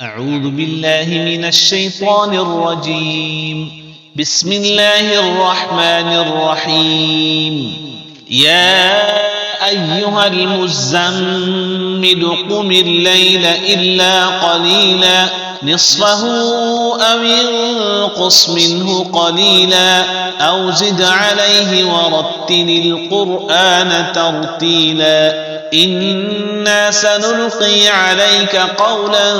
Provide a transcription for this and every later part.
أعوذ بالله من الشيطان الرجيم. بسم الله الرحمن الرحيم. يا أيها المزمل قم الليل إلا قليلا نصفه أو انقص منه قليلا أو زد عليه ورتل القرآن ترتيلا إنا سنلقي عليك قولا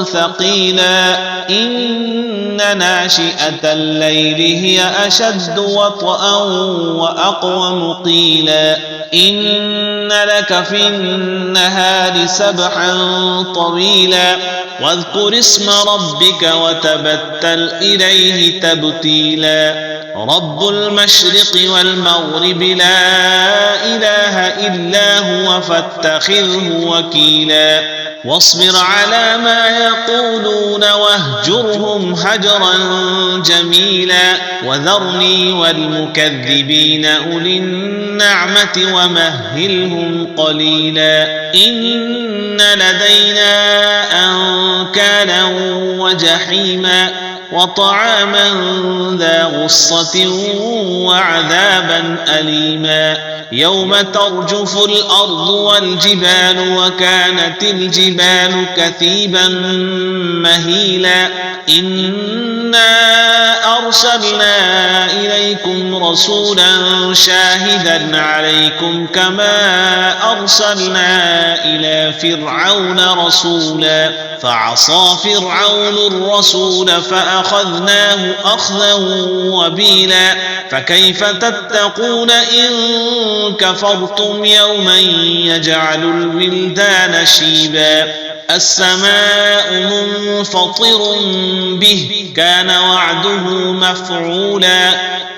ثقيلا إن ناشئة الليل هي أشد وطئا وأقوم قيلا إن لك في النهار سبحا طويلا واذكر اسم ربك وتبتل إليه تبتيلا رب المشرق والمغرب لا إله إلا هو فاتخذه وكيلا واصبر على ما يقولون واهجرهم هجرا جميلا وذرني والمكذبين أولي النعمة ومهلهم قليلا إن لدينا أنكالا وجحيما وطعاما ذا غصة وعذابا أليما يوم ترجف الأرض والجبال وكانت الجبال كثيبا مهيلا إنا أرسلنا إليكم رسولا شاهدا عليكم كما أرسلنا إلى فرعون رسولا فعصى فرعون الرسول فأخذناه أخذا وبيلا فكيف تتقون إن كفرتم يوما يجعل الولدان شيبا السماء منفطر به كان وعده مفعولا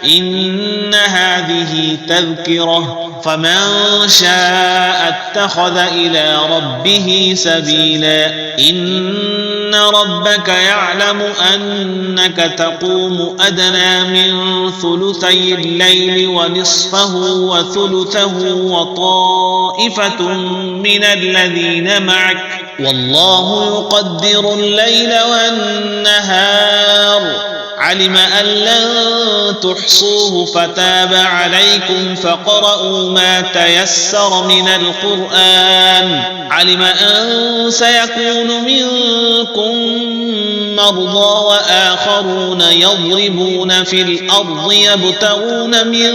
إن هذه تذكرة فمن شاء اتخذ إلى ربه سبيلا إن ربك يعلم أنك تقوم أدنى من ثلثي الليل ونصفه وثلثه وطائفة من الذين معك والله يقدر الليل والنهار علم أن لن تحصوه فتاب عليكم فاقرؤوا ما تيسر من القرآن علم أن سيكون منكم مرضى وآخرون يضربون في الأرض يبتغون من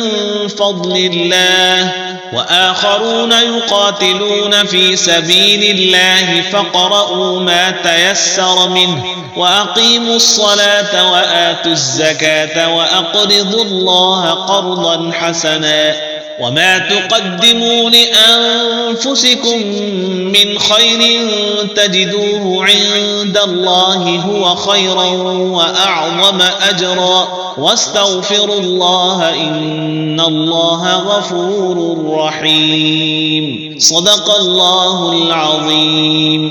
فضل الله وآخرون يقاتلون في سبيل الله فاقرؤوا ما تيسر منه وأقيموا الصلاة وآتوا الزكاة وأقرضوا الله قرضا حسنا وما تقدموا لأنفسكم من خير تجدوه عند الله هو خيرا وأعظم أجرا واستغفروا الله إن الله غفور رحيم صدق الله العظيم.